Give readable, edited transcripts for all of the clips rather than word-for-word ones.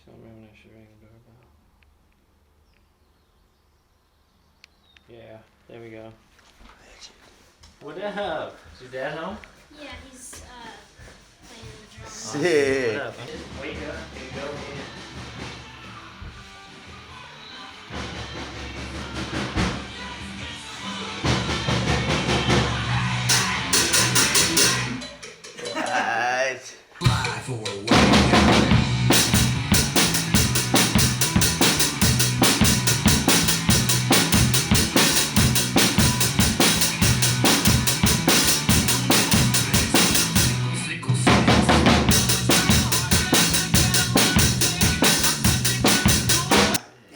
Tell me when I should ring the doorbell. Yeah, there we go. What up? Is your dad home? Yeah, he's playing the drums. Sick. What up? Wake up. Here you go. Right. Fly for a while.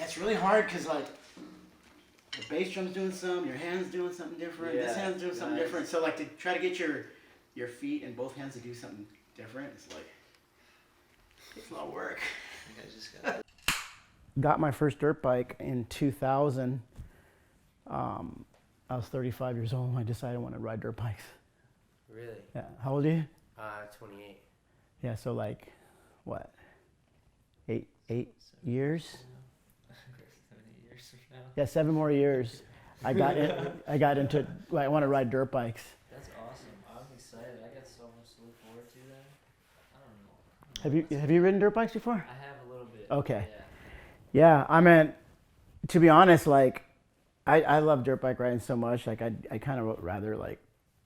It's really hard because like the bass drum's doing something, your hand's doing something different, this hand's doing something different. So like to try to get your feet and both hands to do something different, it's a lot of work. You guys just got Got my first dirt bike in 2000. I was 35 years old. I decided I wanted to ride dirt bikes. Really? Yeah. How old are you? 28. Yeah. So like, what? Eight years? 7 years from now. Yeah, 7 more years. I got into. I want to ride dirt bikes. That's awesome. I'm excited. I got so much to look forward to then. I don't know. Have you ridden dirt bikes before? I have a little bit. Okay. Yeah. Yeah, I mean, to be honest, like, I love dirt bike riding so much. Like, I kind of rather like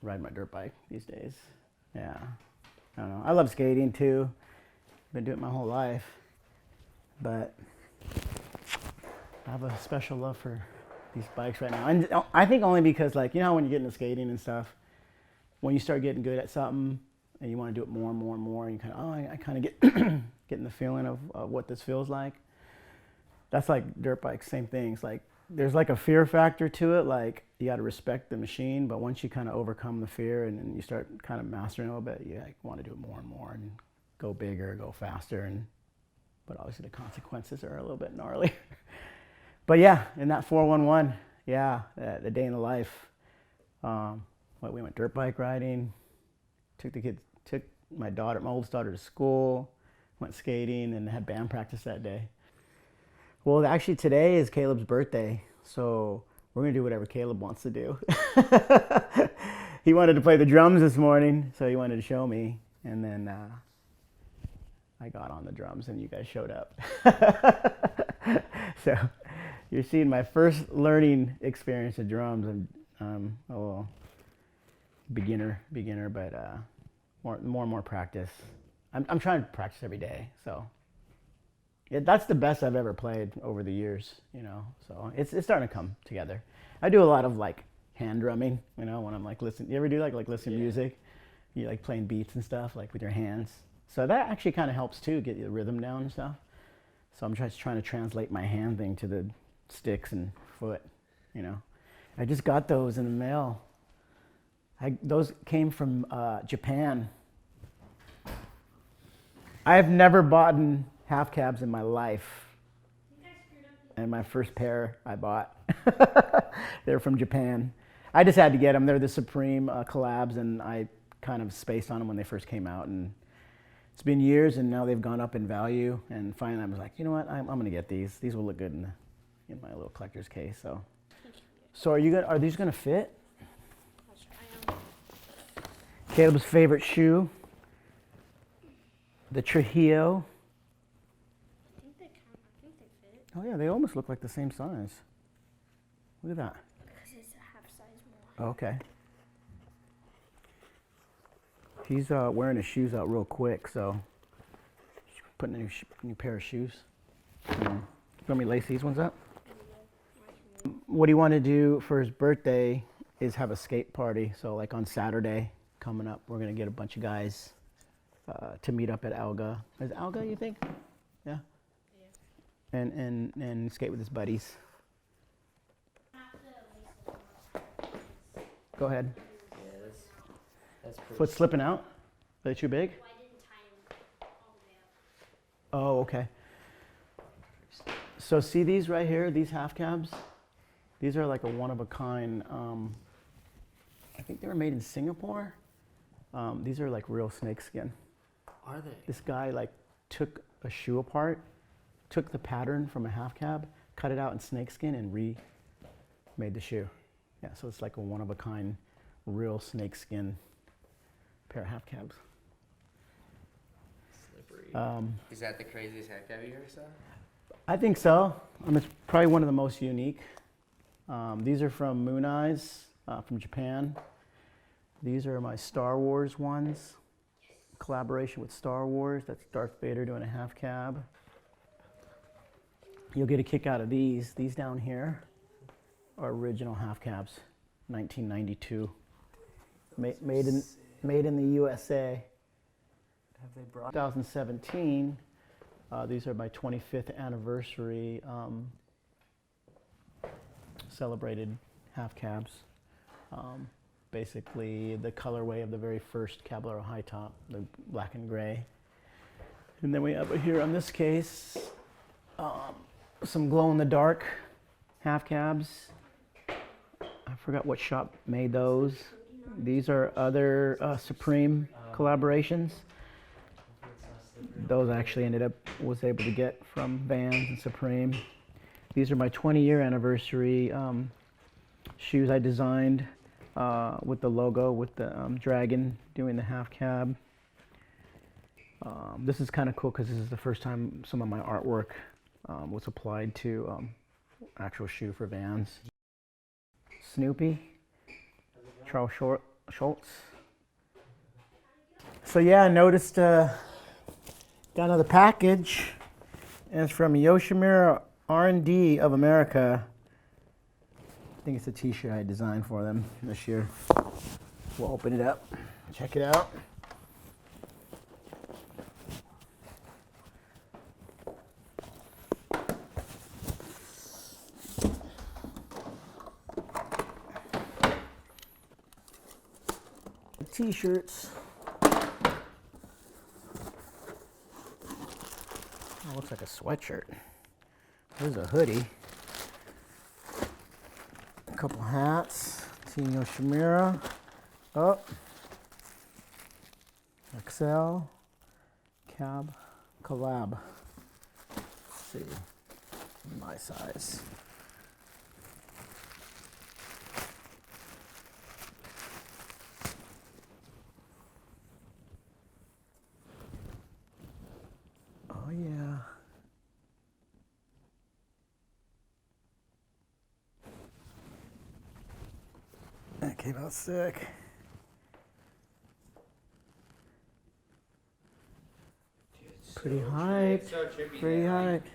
ride my dirt bike these days. Yeah, I don't know. I love skating too. Been doing it my whole life, but I have a special love for these bikes right now. And I think only because, like, you know, how when you get into skating and stuff, when you start getting good at something and you want to do it more and more and more, and you kind of, I kind of get getting the feeling of what this feels like. That's like dirt bikes, same things. Like, there's like a fear factor to it. Like, you got to respect the machine, but once you kind of overcome the fear and then you start kind of mastering it a little bit, you like, want to do it more and more and go bigger, go faster. But obviously the consequences are a little bit gnarly. But yeah, in that 411, yeah, the day in the life. We went dirt bike riding, took my oldest daughter to school, went skating, and had band practice that day. Well, actually today is Caleb's birthday, so we're gonna do whatever Caleb wants to do. He wanted to play the drums this morning, so he wanted to show me, and then I got on the drums and you guys showed up. So you're seeing my first learning experience of drums. I'm a little beginner, but more and more practice. I'm trying to practice every day, so. Yeah, that's the best I've ever played over the years, you know. So it's starting to come together. I do a lot of like hand drumming, you know, when I'm like listening. You ever do like listen to music? You like playing beats and stuff like with your hands. So that actually kind of helps too, get the rhythm down and stuff. So I'm just trying to translate my hand thing to the sticks and foot, you know. I just got those in the mail. Those came from Japan. I've never bought half cabs in my life, and my first pair I bought. They're from Japan. I just had to get them. They're the Supreme collabs, and I kind of spaced on them when they first came out, and it's been years, and now they've gone up in value, and finally I was like, you know what, I'm gonna get these. These will look good in my little collector's case. So are these gonna fit? Caleb's favorite shoe, the Trujillo. I think they fit. Oh yeah, they almost look like the same size. Look at that. Because it's a half size more. Okay. He's wearing his shoes out real quick, so putting a new pair of shoes. You want me to lace these ones up? What he wanted to do for his birthday is have a skate party. So like on Saturday coming up, we're gonna get a bunch of guys to meet up at Alga. Is it Alga, you think? Yeah. And skate with his buddies. Go ahead. Yeah, that's pretty. Foot slipping out? Are they too big? Well, I didn't tie them all the way up. Oh, okay. So see these right here, these half cabs? These are like a one of a kind. I think they were made in Singapore. These are like real snake skin. Are they? This guy like took a shoe apart took the pattern from a half cab, cut it out in snakeskin, and remade the shoe. Yeah, so it's like a one-of-a-kind, real snakeskin pair of half cabs. Slippery. Is that the craziest half cab you ever saw? I think so. It's probably one of the most unique. These are from Moon Eyes from Japan. These are my Star Wars ones. Collaboration with Star Wars. That's Darth Vader doing a half cab. You'll get a kick out of these. These down here are original half cabs, 1992. Made in the USA. Have they brought 2017. These are my 25th anniversary celebrated half cabs. Basically the colorway of the very first Caballero high top, the black and gray. And then we have here on this case some glow in the dark half cabs. I forgot what shop made those. These are other Supreme collaborations. Those actually was able to get from Vans and Supreme. These are my 20-year anniversary shoes I designed with the logo, with the dragon doing the half cab. This is kind of cool because this is the first time some of my artwork was applied to actual shoe for Vans. Snoopy, Charles Schultz. So yeah, I noticed down to the package, and it's from Yoshimura R&D of America. I think it's a t-shirt I designed for them this year. We'll open it up, check it out. T-shirts. Oh, looks like a sweatshirt. There's a hoodie. A couple hats. Team Yoshimura. Oh. XL. Cab. Collab. Let's see. My size. Oh yeah. That came out sick. Pretty hype. So trippy. Pretty hype.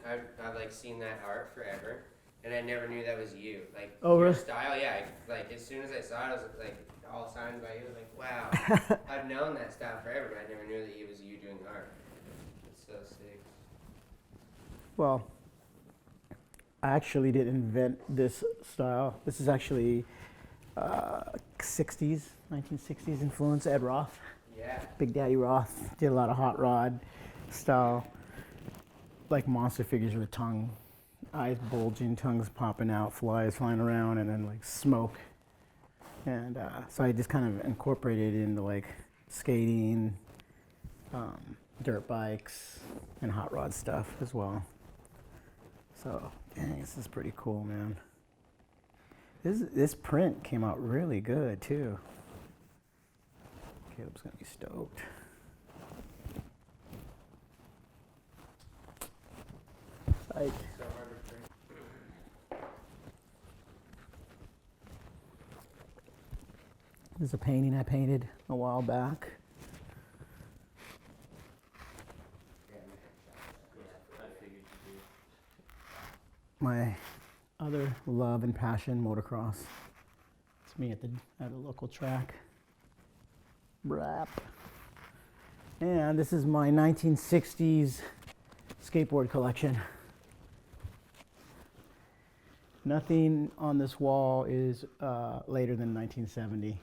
I've like seen that art forever, and I never knew that was you. Like Oh, your really? style, yeah. Like as soon as I saw it, I was like all signed by you. I was like, wow. I've known that style forever, but I never knew that it was you doing art. It's so sick. Well, I actually didn't invent this style. This is actually 60s, 1960s influence, Ed Roth. Yeah. Big Daddy Roth did a lot of hot rod style, like monster figures with tongue, eyes bulging, tongues popping out, flies flying around, and then like smoke. And so I just kind of incorporated it into like skating, dirt bikes, and hot rod stuff as well. So, dang, this is pretty cool, man. This print came out really good too. Caleb's gonna be stoked. Psych. So hard to print. This is a painting I painted a while back. My other love and passion, motocross. It's me at a local track. Brap. And this is my 1960s skateboard collection. Nothing on this wall is later than 1970.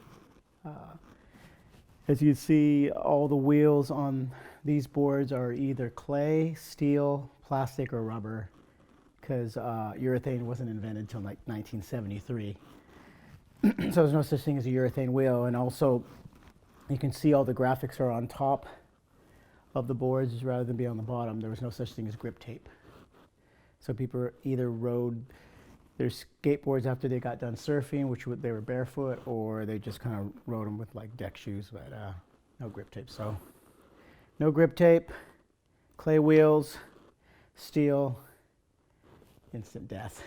As you can see, all the wheels on these boards are either clay, steel, plastic, or rubber, because urethane wasn't invented until like 1973. So there's no such thing as a urethane wheel. And also, you can see all the graphics are on top of the boards rather than be on the bottom. There was no such thing as grip tape. So people either rode their skateboards after they got done surfing, which they were barefoot, or they just kind of rode them with like deck shoes, but no grip tape. So no grip tape, clay wheels, steel, instant death.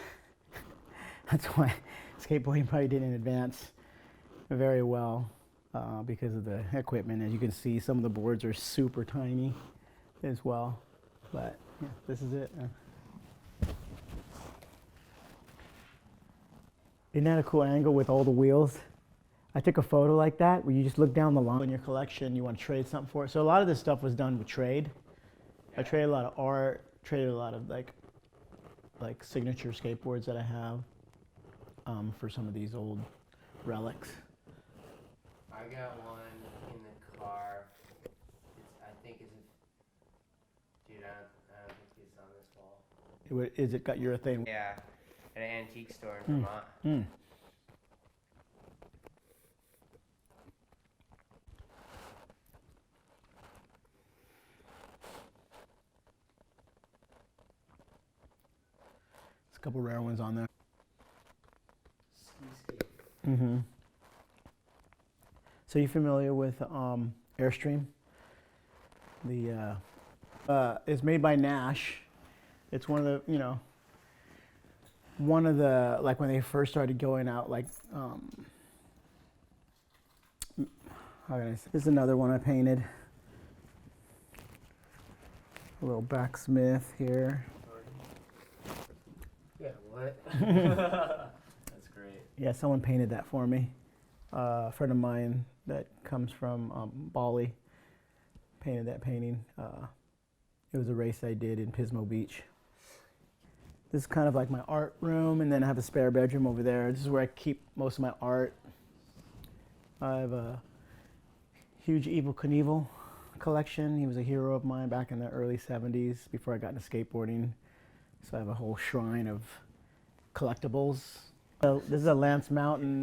That's why skateboarding probably didn't advance very well because of the equipment. As you can see, some of the boards are super tiny as well. But yeah, this is it. Isn't that a cool angle with all the wheels? I took a photo like that where you just look down the line in your collection, you want to trade something for it. So a lot of this stuff was done with trade. I traded a lot of art, traded a lot of like signature skateboards that I have for some of these old relics. I got one in the car. I think it's dude, I don't think it's on this wall. Is it got urethane? Yeah, at an antique store in Vermont. Mm. There's a couple rare ones on there. Mm-hmm. So you familiar with Airstream? The it's made by Nash. It's one of the like when they first started going out, like how can I say? This is another one I painted. A little backsmith here. Yeah, what? That's great. Yeah, someone painted that for me. A friend of mine that comes from Bali painted that painting. It was a race I did in Pismo Beach. This is kind of like my art room, and then I have a spare bedroom over there. This is where I keep most of my art. I have a huge Evel Knievel collection. He was a hero of mine back in the early 70s before I got into skateboarding. So I have a whole shrine of collectibles. This is a Lance Mountain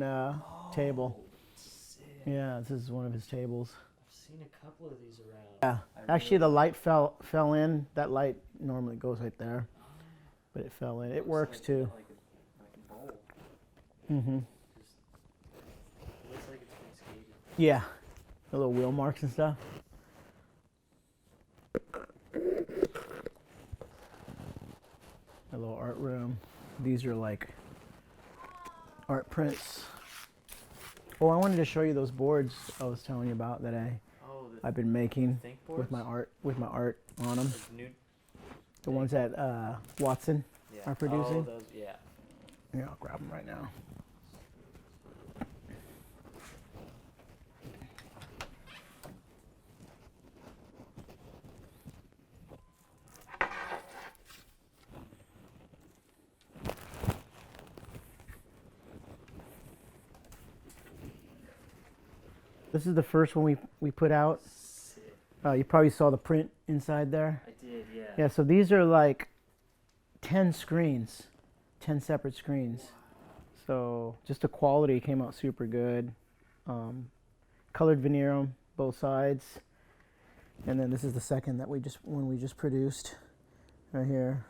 table. Sick. Yeah, this is one of his tables. I've seen a couple of these around. Yeah, actually the light fell in. That light normally goes right there, but it fell in. It works too. Like a bowl. Mm-hmm. It looks like it's been skated. Yeah, the little wheel marks and stuff. A little art room. These are like art prints. Oh, I wanted to show you those boards I was telling you about that I've been making with my art on them. The ones that Watson are producing. Oh, those, yeah. Yeah, I'll grab them right now. This is the first one we put out. Sick. You probably saw the print inside there. I did, yeah. Yeah, so these are like 10 screens, 10 separate screens. So just the quality came out super good. Colored veneer on both sides. And then this is the second that we just produced right here.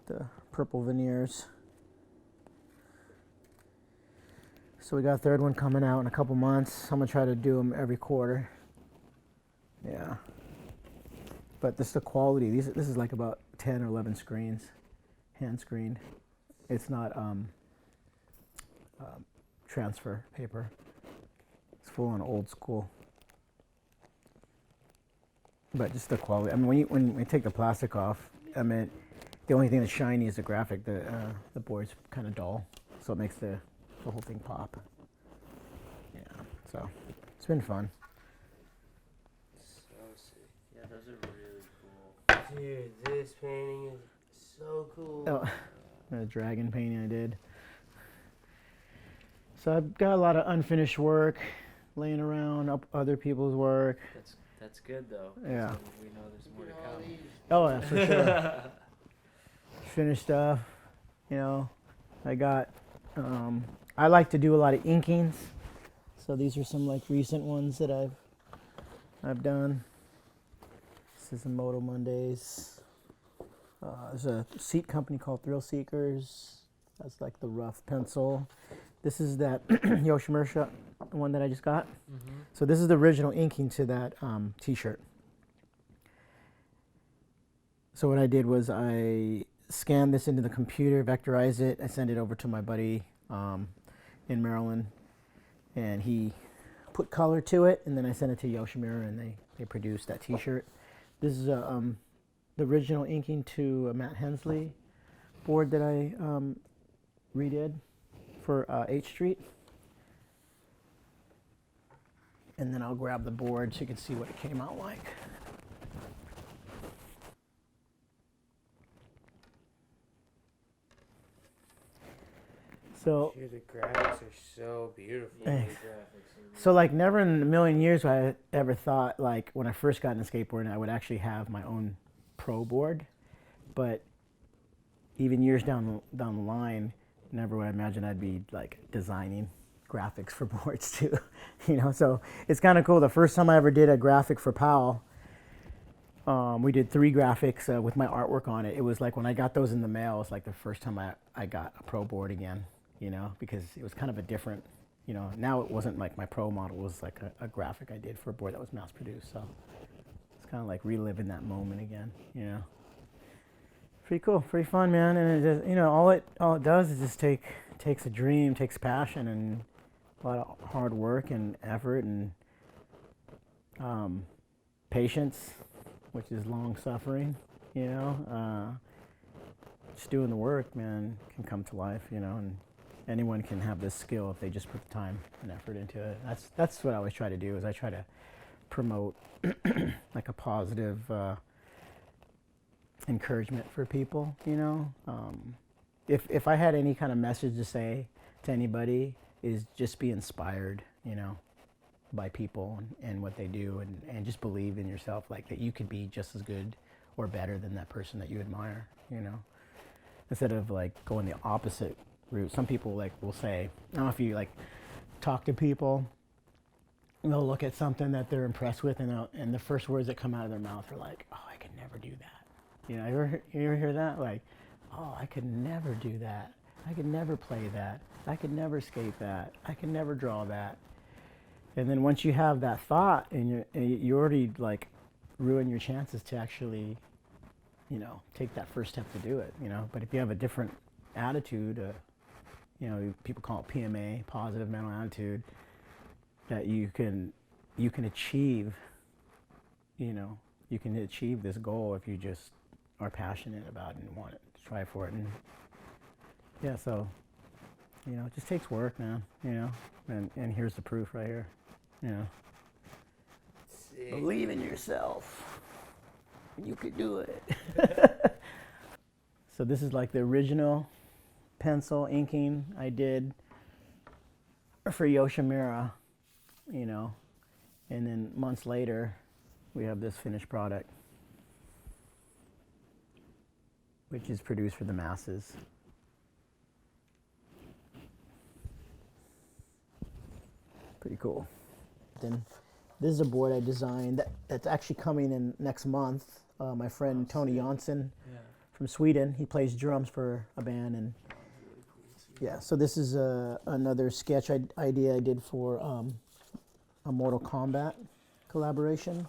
The purple veneers. So we got a third one coming out in a couple months. I'm gonna try to do them every quarter. Yeah. But this is the quality. This is like about 10 or 11 screens, hand screened. It's not transfer paper. It's full on old school. But just the quality. I mean, when you take the plastic off, I mean, the only thing that's shiny is the graphic. The board's kind of dull, so it makes the whole thing pop. Yeah, so it's been fun. So sick. Yeah, those are really cool. Dude, this painting is so cool. Oh, the dragon painting I did. So I've got a lot of unfinished work laying around, other people's work. That's good though. Yeah. So we know there's more to come. Oh, yeah, for sure. Finished stuff, I got, I like to do a lot of inkings. So these are some like recent ones that I've done. This is a Moto Mondays. There's a seat company called Thrill Seekers. That's like the rough pencil. This is that Yoshimura one that I just got. Mm-hmm. So this is the original inking to that t-shirt. So what I did was I scanned this into the computer, vectorized it, I sent it over to my buddy in Maryland, and he put color to it, and then I sent it to Yoshimura, and they produced that t-shirt. This is the original inking to a Matt Hensley board that I redid for 8th Street. And then I'll grab the board so you can see what it came out like. So, Dude, the graphics are so beautiful. so like never in a million years would I ever thought, like when I first got into skateboarding, I would actually have my own pro board. But even years down the line, never would I imagine I'd be like designing graphics for boards too, you know. So it's kind of cool. The first time I ever did a graphic for Powell, we did 3 graphics with my artwork on it. It was like when I got those in the mail, it's like the first time I got a pro board again, you know, because it was kind of a different, you know. Now it wasn't like my pro model, it was like a graphic I did for a board that was mass produced. So it's kind of like reliving that moment again, you know. Pretty cool, pretty fun, man. And it just, you know, all it does is just takes a dream, takes passion, and a lot of hard work and effort and patience, which is long suffering, you know. Just doing the work, man, can come to life, you know, and anyone can have this skill if they just put the time and effort into it. That's what I always try to do, is I try to promote like a positive encouragement for people, you know. If I had any kind of message to say to anybody, is just be inspired, you know, by people and what they do, and just believe in yourself, like that you could be just as good or better than that person that you admire, you know, instead of like going the opposite route. Some people like will say, I don't know if you like talk to people, and they'll look at something that they're impressed with, and the first words that come out of their mouth are like, oh, I could never do that. You know, you ever hear that? Like, oh, I could never do that. I could never play that. I could never skate that. I could never draw that. And then once you have that thought, and you already like ruin your chances to actually, you know, take that first step to do it, you know. But if you have a different attitude, you know, people call it PMA, positive mental attitude, that you can achieve, you know, you can achieve this goal if you just are passionate about it and want to try for it. And yeah, so, you know, it just takes work, man, you know, and here's the proof right here, you know. Sick. Believe in yourself. You could do it. So this is like the original pencil inking I did for Yoshimura, you know, and then months later we have this finished product, which is produced for the masses. Pretty cool. Then this is a board I designed that's actually coming in next month. My friend Tony Jonsson from Sweden, he plays drums for a band, and yeah. So this is another sketch idea I did for a Mortal Kombat collaboration.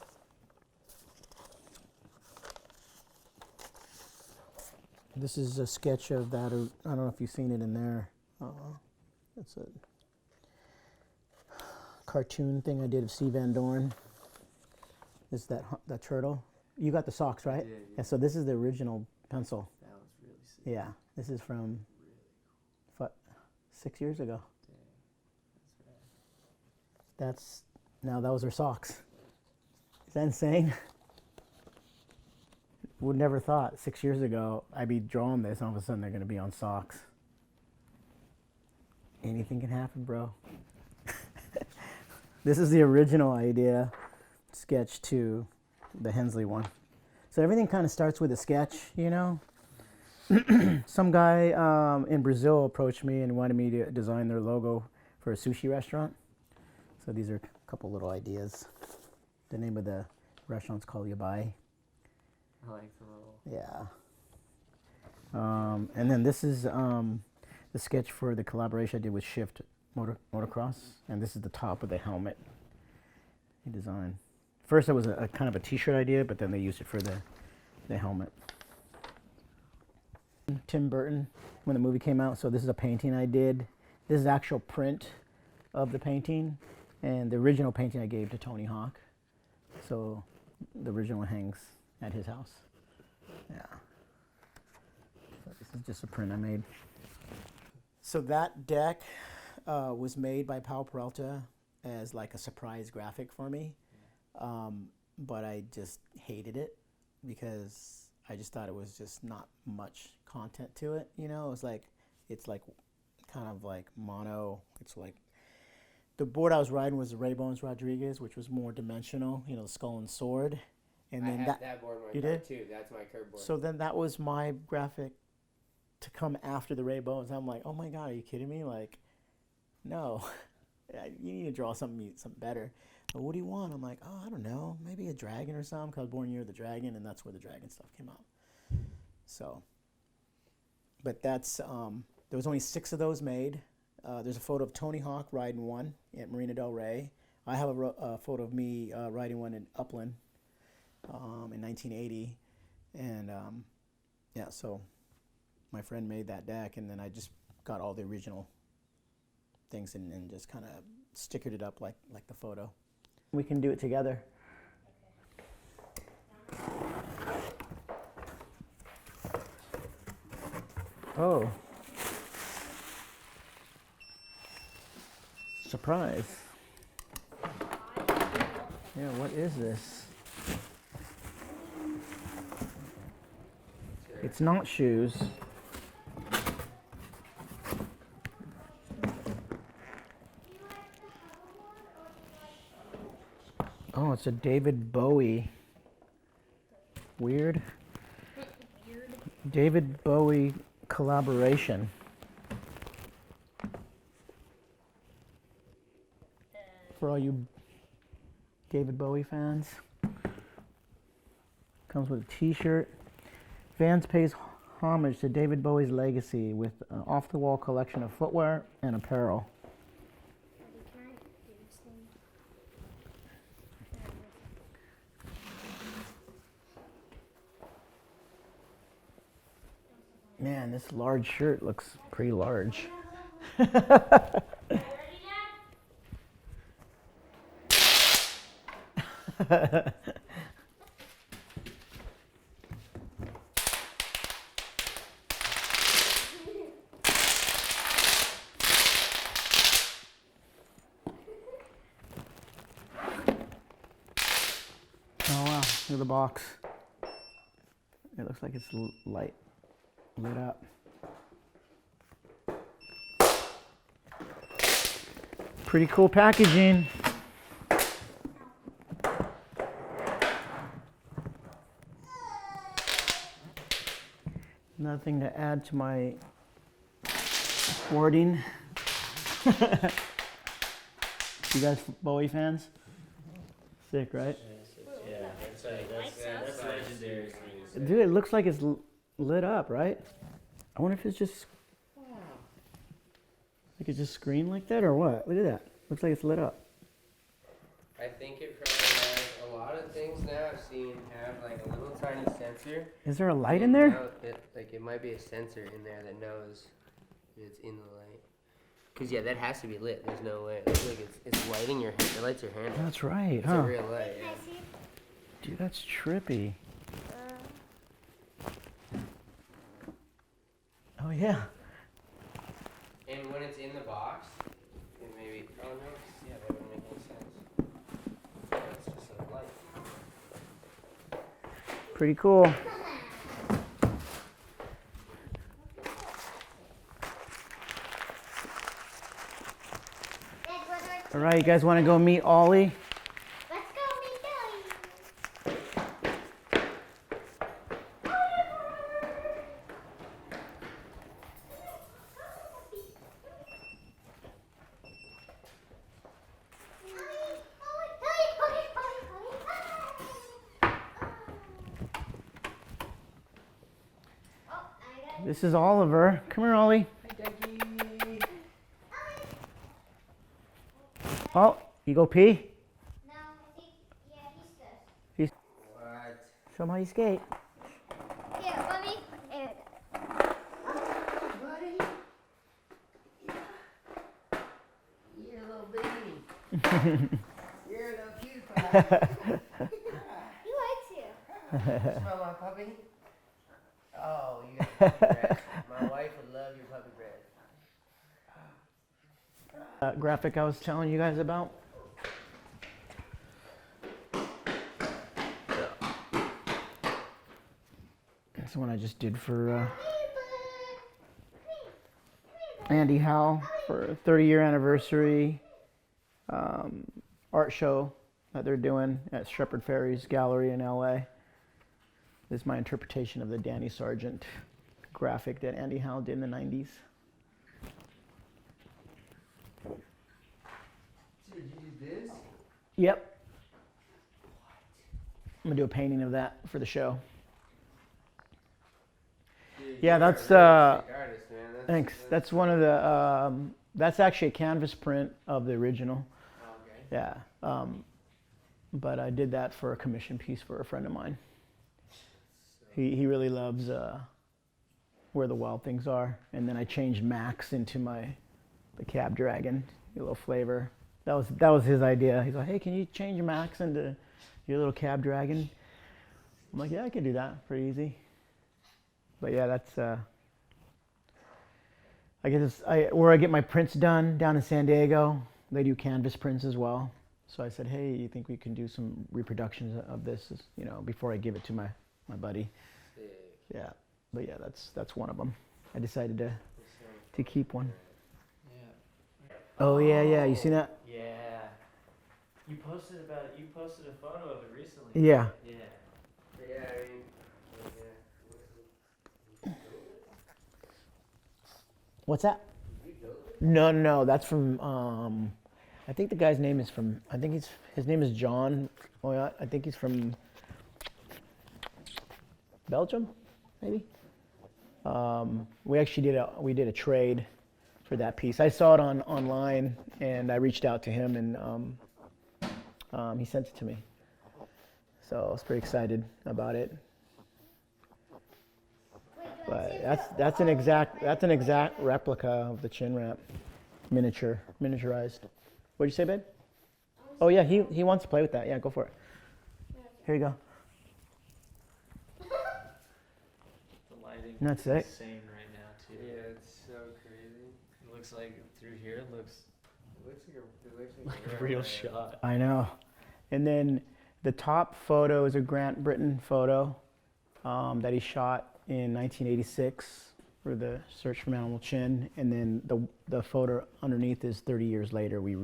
This is a sketch of that. I don't know if you've seen it in there. It's a cartoon thing I did of Steve Van Dorn. Is that turtle? You got the socks, right? Yeah. Yeah. So this is the original pencil. That was really sick. Yeah. This is from 6 years ago. That's now those are socks. Is that insane? Would never thought 6 years ago I'd be drawing this, and all of a sudden they're going to be on socks. Anything can happen, bro. This is the original idea sketch to the Hensley one. So everything kind of starts with a sketch, you know. Some guy in Brazil approached me and wanted me to design their logo for a sushi restaurant. So these are a couple little ideas. The name of the restaurant's called Yabai. I like the little. Yeah. And then this is the sketch for the collaboration I did with Shift Motocross, and this is the top of the helmet he designed. First, it was a kind of a T-shirt idea, but then they used it for the helmet. Tim Burton, when the movie came out, so this is a painting I did. This is actual print of the painting, and the original painting I gave to Tony Hawk. So the original hangs at his house. Yeah. So this is just a print I made. So that deck was made by Powell Peralta as like a surprise graphic for me. But I just hated it because I just thought it was just not much content to it. You know, it's like kind of like mono. It's like the board I was riding was the Ray Bones Rodriguez, which was more dimensional. You know, the skull and sword. And then I have that board in my you car did too. That's my curb board. So then that was my graphic to come after the Ray Bones. I'm like, oh my god, are you kidding me? Like, no, you need to draw something better. But what do you want? I'm like, oh, I don't know, maybe a dragon or something. Cause I was born year of the dragon, and that's where the dragon stuff came out. So, but that's there was only 6 of those made. There's a photo of Tony Hawk riding one at Marina Del Rey. I have a photo of me riding one in Upland in 1980, and yeah, so my friend made that deck, and then I just got all the original things and just kind of stickered it up like the photo. We can do it together. Oh. Surprise. Yeah, what is this? It's not shoes. Oh, it's a David Bowie. Weird. David Bowie collaboration. For all you David Bowie fans. Comes with a t-shirt. Vans pays homage to David Bowie's legacy with an off-the-wall collection of footwear and apparel. Man, this large shirt looks pretty large. Oh wow, look at the box. It looks like it's lit up. Pretty cool packaging. Nothing to add to my hoarding. You guys Bowie fans? Sick, right? Yeah, that's legendary. Dude, it looks like it's lit up, right? I wonder if it's just like it's just screened like that or what? Look at that. Looks like it's lit up. I think it probably has a lot of things now I've seen have like a little tiny sensor. Is there a light in there? It might be a sensor in there that knows it's in the light. Cause yeah, that has to be lit. There's no way. It looks like it's lighting your hand. It lights your hand. That's right, It's huh? a real light. Yeah. Dude, that's trippy. Oh yeah. And when it's in the box, it maybe. Oh no. Yeah, that wouldn't make any sense. Yeah, it's just a light. Pretty cool. All right, you guys want to go meet Ollie? Let's go meet Billy. This is Oliver. Come here, Ollie. Hi, Dougie. Oh, you go pee? No, I think, yeah, he's good. What? Show him how you skate. Here, let me. There Buddy. You're a little baby. You're a little cute pie. He likes you. Smell my puppy? Oh, you got puppy breath. My wife would love your puppy breath. Graphic I was telling you guys about. That's the one I just did for Andy Howe for a 30-year anniversary art show that they're doing at Shepherd Ferry's gallery in LA. This is my interpretation of the Danny Sargent graphic that Andy Howe did in the 90s. So did you do this? Yep. I'm gonna do a painting of that for the show. Dude, Yeah, you're that's a really sick artist, man. thanks. That's one of the that's actually a canvas print of the original. Oh, okay. Yeah. But I did that for a commission piece for a friend of mine. He really loves Where the Wild Things Are, and then I changed Max into the cab dragon, a little flavor. That was his idea. He's like, hey, can you change Max into your little cab dragon? I'm like, yeah, I can do that. Pretty easy. But yeah, that's I guess where I get my prints done down in San Diego. They do canvas prints as well. So I said, hey, you think we can do some reproductions of this, you know, before I give it to my buddy. Sick. Yeah, but yeah, that's one of them. I decided to keep one. Yeah. Oh yeah, you seen that? Yeah. You posted about it. You posted a photo of it recently. Yeah. Yeah. Yeah, I mean, yeah. What's that? No, that's from I think the guy's name is from, his name is John. Oh yeah, I think he's from Belgium, maybe. We actually did a trade for that piece. I saw it online and I reached out to him and he sent it to me. So I was pretty excited about it. But that's an exact replica of the chin wrap, miniaturized. What'd you say, babe? Oh yeah, he wants to play with that. Yeah, go for it. Here you go. The lighting That's is it. insane right now too. Yeah, it's so crazy. It looks like through here it looks It looks like like a real shot. I know. And then the top photo is a Grant Britton photo that he shot in 1986 for the Search for Animal Chin, and then the photo underneath is 30 years later. We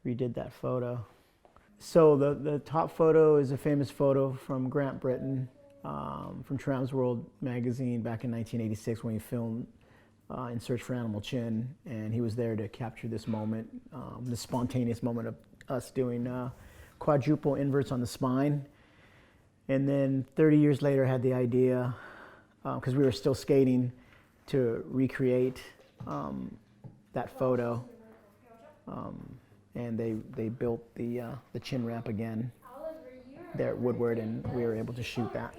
redid that photo. So the top photo is a famous photo from Grant Britton from Tram's World magazine back in 1986 when he filmed in Search for Animal Chin, and he was there to capture this moment, the spontaneous moment of us doing quadruple inverts on the spine. And then 30 years later I had the idea, because we were still skating, to recreate that photo. And they built the chin wrap again there at Woodward, and we were able to shoot that.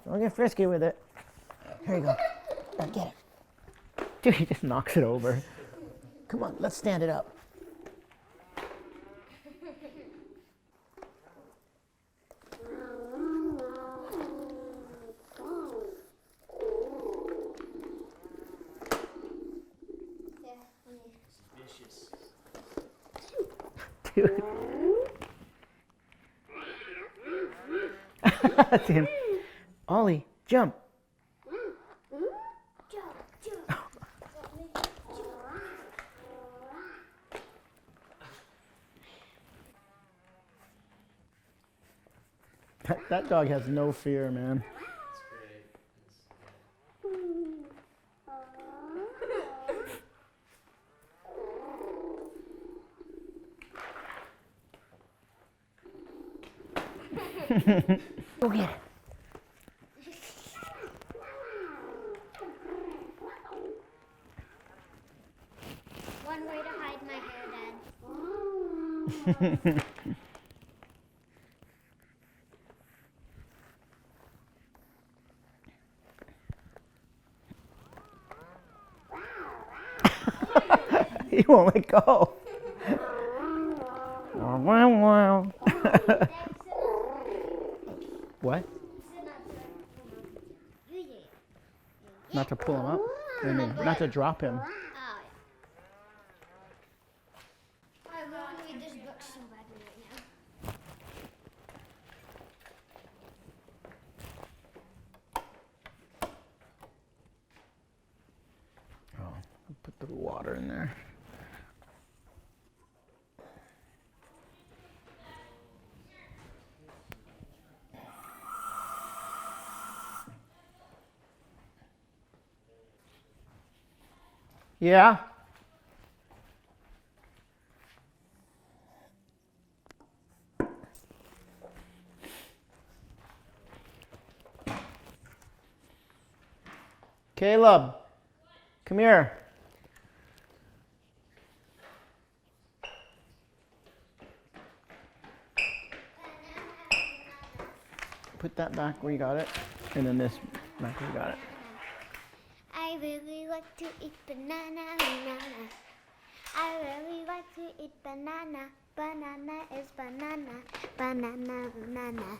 Don't get frisky with it. Here you go. Now get it. Dude, he just knocks it over. Come on, let's stand it up. Vicious. Dude. That's him. Ollie, jump. That dog has no fear, man. It's great. Go get it. One way to hide my hair, Dad. He won't let go. Wow, wow. What? Not to pull him up? I mean, not to drop him. I want to read this book so badly right now. Oh, I'll put the water in there. Yeah. Caleb, come here. Put that back where you got it, and then this back where you got it. I really like to eat banana, banana. I really like to eat banana. Banana is banana, banana, banana.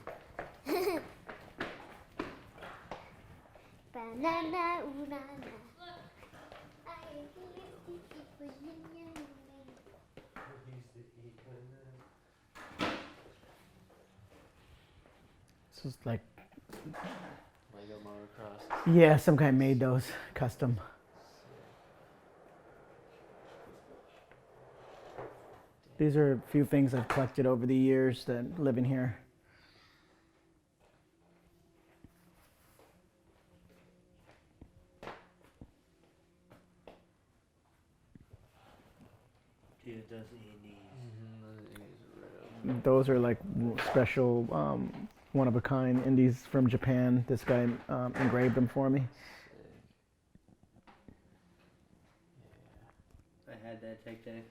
Banana, banana. I really like to eat banana. This is like, Lego motocross. yeah, some guy made those custom. These are a few things I've collected over the years that living here. Dude, those indies. Those are like special, one of a kind indies from Japan. This guy engraved them for me. I had that tech day.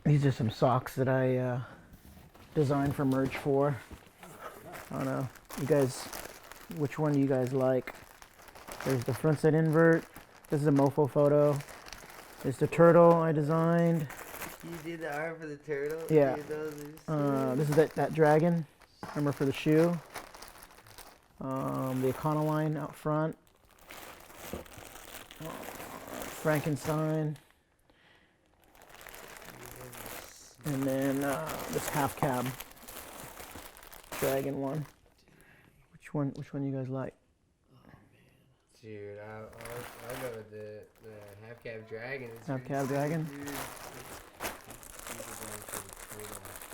These are some socks that I designed for Merge 4. I don't know. You guys, which one do you guys like? There's the front side invert. This is a mofo photo. There's the turtle I designed. You did the art for the turtle? Yeah. Dude, those are This is that dragon. Remember for the shoe. The Econoline out front. Frankenstein. And then this half cab dragon one. Which one you guys like? Dude, I'll go with the half cab dragon. It's Half pretty cab sick, dragon? dude.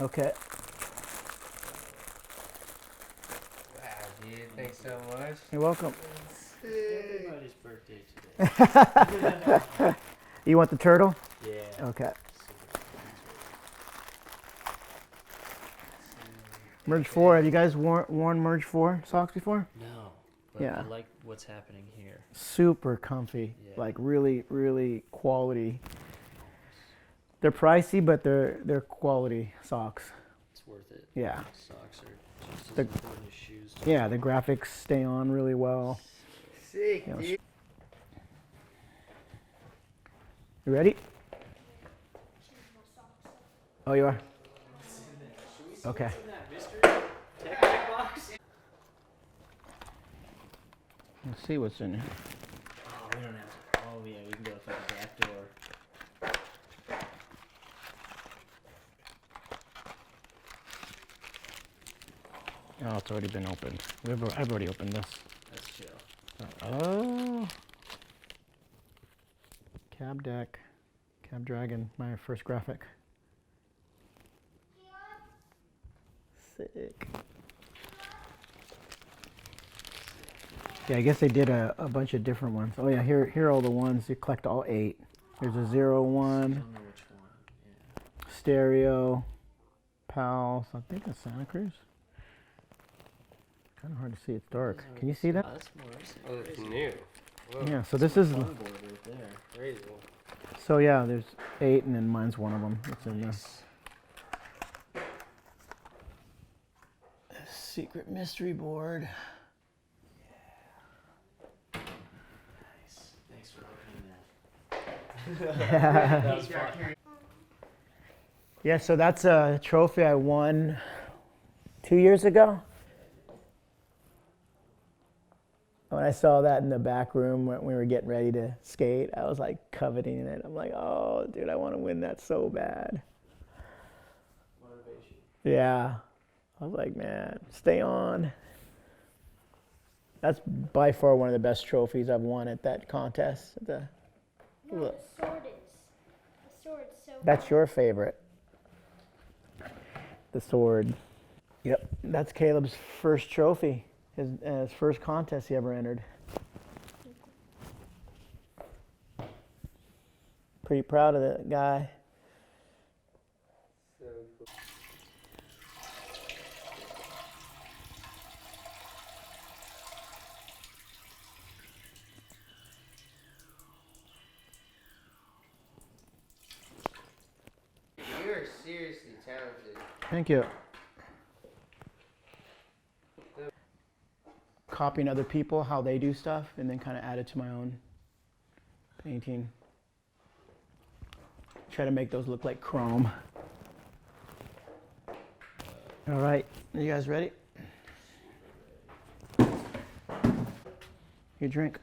Okay. Wow, dude, thanks so much. You're welcome. Everybody's birthday today. You want the turtle? Yeah. Okay. Merge 4. Have you guys worn Merge 4 socks before? No. But Yeah. I like what's happening here. Super comfy. Yeah. Like really, really quality. They're pricey, but they're quality socks. It's worth it. Yeah. Socks are just as The- important as shoes. Yeah, the graphics stay on really well. Sick, Yeah, dude. You ready? Oh, you are? Okay. Let's see what's in here. Oh, we don't have to. Oh, yeah, we can go through the back door. Oh, it's already been opened. I've already opened this. That's chill. Oh. Cab deck. Cab Dragon, my first graphic. Sick. Yeah, I guess they did a bunch of different ones. Oh yeah, here are all the ones. You collect all 8. There's a 0, I 1, don't know which one. Yeah. stereo, Pals. I think that's Santa Cruz. Kind of hard to see. It's dark. Can you see that? Oh, that's more recent. Oh, it's new. Whoa. Yeah. So this is. Longboard right there. Crazy. So yeah, there's 8, and then mine's one of them. It's in there. Secret mystery board. Nice. Thanks for opening that. That was fun. Yeah, so that's a trophy I won 2 years ago. When I saw that in the back room when we were getting ready to skate, I was like coveting it. I'm like, oh, dude, I want to win that so bad. Motivation. Yeah. I was like, man, stay on. That's by far one of the best trophies I've won at that contest. No, the sword is. The sword's so. That's your favorite. The sword. Yep, that's Caleb's first trophy. His first contest he ever entered. Pretty proud of that guy. So cool. You are seriously talented. Thank you. Copying other people, how they do stuff, and then kind of add it to my own painting. Try to make those look like chrome. All right, you guys ready? Your drink.